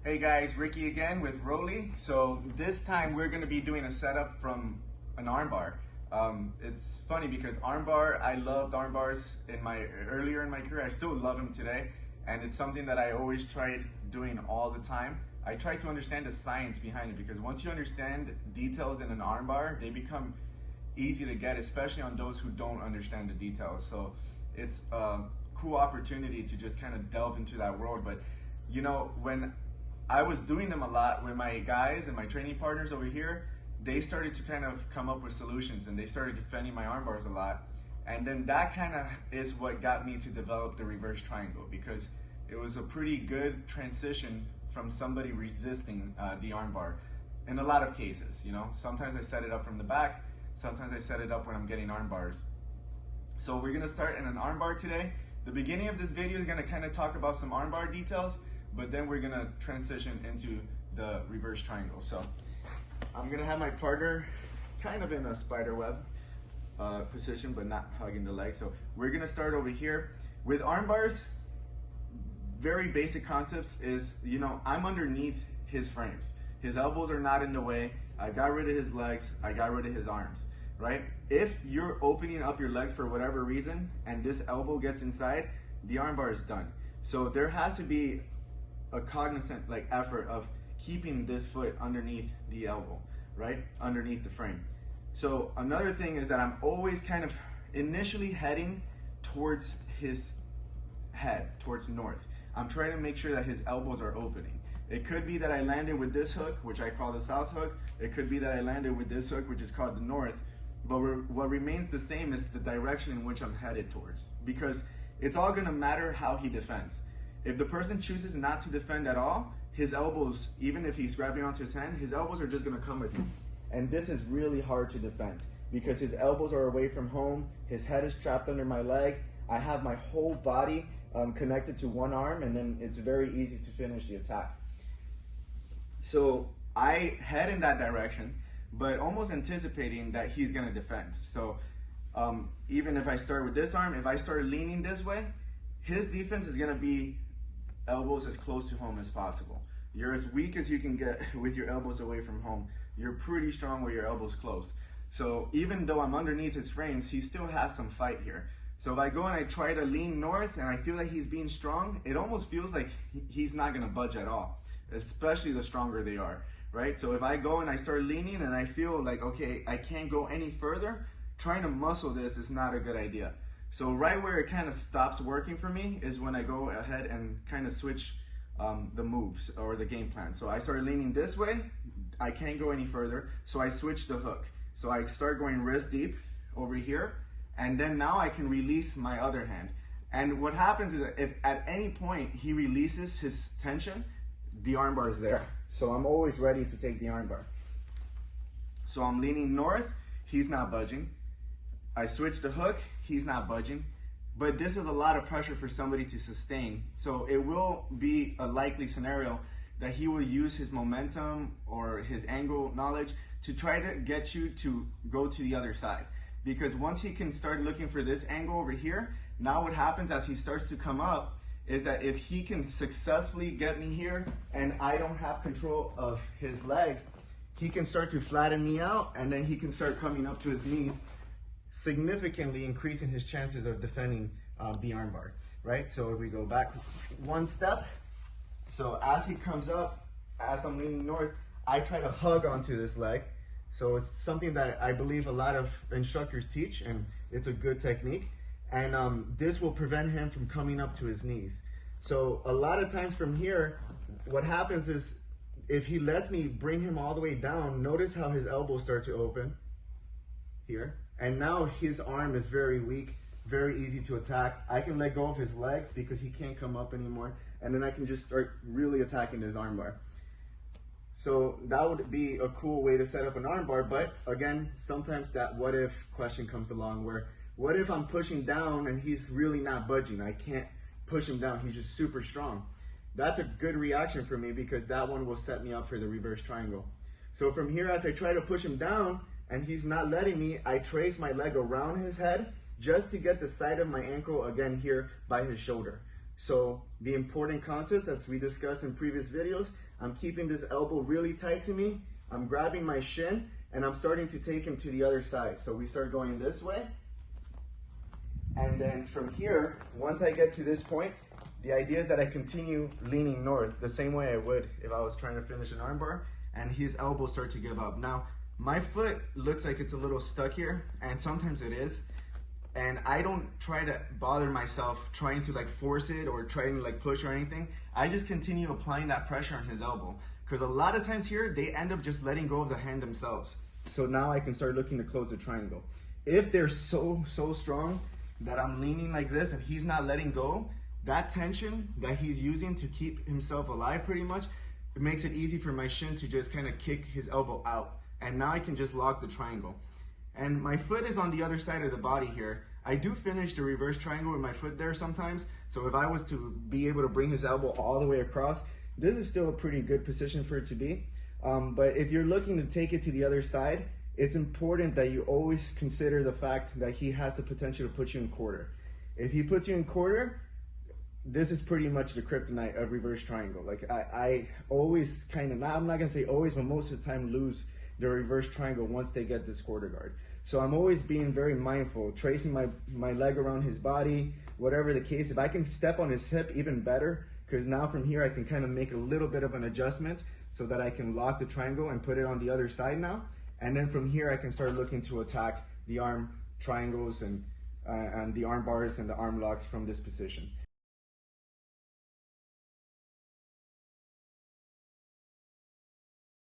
Hey guys, Ricky again with Rolly. So this time we're going to be doing a setup from an armbar. It's funny because armbar, I loved armbars earlier in my career. I still love them today, and it's something that I always tried doing all the time. I try to understand the science behind it because once you understand details in an armbar, they become easy to get, especially on those who don't understand the details. So it's a cool opportunity to just kind of delve into that world. But you know, when I was doing them a lot with my guys and my training partners over here, they started to kind of come up with solutions and they started defending my arm bars a lot. And then that kind of is what got me to develop the reverse triangle, because it was a pretty good transition from somebody resisting the arm bar in a lot of cases. You know, sometimes I set it up from the back, sometimes I set it up when I'm getting arm bars. So we're gonna start in an arm bar today. The beginning of this video is gonna kind of talk about some arm bar details, but then we're gonna transition into the reverse triangle. So I'm gonna have my partner kind of in a spider web position, but not hugging the leg. So we're gonna start over here. With arm bars, very basic concepts is, you know, I'm underneath his frames. His elbows are not in the way. I got rid of his legs, I got rid of his arms, right? If you're opening up your legs for whatever reason and this elbow gets inside, the arm bar is done. So there has to be a cognizant effort of keeping this foot underneath the elbow, right? Underneath the frame. So another thing is that I'm always kind of initially heading towards his head, towards north. I'm trying to make sure that his elbows are opening. It could be that I landed with this hook, which I call the south hook. It could be that I landed with this hook, which is called the north. But what remains the same is the direction in which I'm headed towards, because it's all gonna matter how he defends. If the person chooses not to defend at all, his elbows, even if he's grabbing onto his hand, his elbows are just gonna come with him. And this is really hard to defend because his elbows are away from home, his head is trapped under my leg, I have my whole body connected to one arm, and then it's very easy to finish the attack. So I head in that direction, but almost anticipating that he's gonna defend. So even if I start with this arm, if I start leaning this way, his defense is gonna be elbows as close to home as possible. You're as weak as you can get with your elbows away from home. You're pretty strong with your elbows close. So even though I'm underneath his frames, he still has some fight here. So if I go and I try to lean north and I feel like he's being strong, it almost feels like he's not gonna budge at all, especially the stronger they are, right? So if I go and I start leaning and I feel like, okay, I can't go any further, trying to muscle this is not a good idea. So right where it kind of stops working for me is when I go ahead and kind of switch the moves or the game plan. So I start leaning this way, I can't go any further, so I switch the hook. So I start going wrist deep over here, and then now I can release my other hand. And what happens is that if at any point he releases his tension, the armbar is there. So I'm always ready to take the armbar. So I'm leaning north, he's not budging. I switch the hook, he's not budging. But this is a lot of pressure for somebody to sustain. So it will be a likely scenario that he will use his momentum or his angle knowledge to try to get you to go to the other side. Because once he can start looking for this angle over here, now what happens as he starts to come up is that if he can successfully get me here and I don't have control of his leg, he can start to flatten me out, and then he can start coming up to his knees, significantly increasing his chances of defending the armbar, right? So if we go back one step, so as he comes up, as I'm leaning north, I try to hug onto this leg. So it's something that I believe a lot of instructors teach, and it's a good technique. And this will prevent him from coming up to his knees. So a lot of times from here, what happens is if he lets me bring him all the way down, notice how his elbows start to open here. And now his arm is very weak, very easy to attack. I can let go of his legs because he can't come up anymore. And then I can just start really attacking his armbar. So that would be a cool way to set up an armbar. But again, sometimes that what if question comes along where, what if I'm pushing down and he's really not budging? I can't push him down, he's just super strong. That's a good reaction for me because that one will set me up for the reverse triangle. So from here, as I try to push him down and he's not letting me, I trace my leg around his head just to get the side of my ankle again here by his shoulder. So the important concepts, as we discussed in previous videos, I'm keeping this elbow really tight to me. I'm grabbing my shin and I'm starting to take him to the other side. So we start going this way. And then from here, once I get to this point, the idea is that I continue leaning north the same way I would if I was trying to finish an armbar, and his elbows start to give up. Now, my foot looks like it's a little stuck here, and sometimes it is. And I don't try to bother myself trying to like force it or trying to like push or anything. I just continue applying that pressure on his elbow. Because a lot of times here, they end up just letting go of the hand themselves. So now I can start looking to close the triangle. If they're so strong that I'm leaning like this and he's not letting go, that tension that he's using to keep himself alive pretty much, it makes it easy for my shin to just kind of kick his elbow out. And now I can just lock the triangle. And my foot is on the other side of the body here. I do finish the reverse triangle with my foot there sometimes. So if I was to be able to bring his elbow all the way across, this is still a pretty good position for it to be. But if you're looking to take it to the other side, it's important that you always consider the fact that he has the potential to put you in quarter. If he puts you in quarter, this is pretty much the kryptonite of reverse triangle. Like I always kind of, I'm not gonna say always, but most of the time lose the reverse triangle once they get this quarter guard. So I'm always being very mindful, tracing my leg around his body, whatever the case. If I can step on his hip, even better, because now from here I can kind of make a little bit of an adjustment so that I can lock the triangle and put it on the other side now. And then from here I can start looking to attack the arm triangles and the arm bars and the arm locks from this position.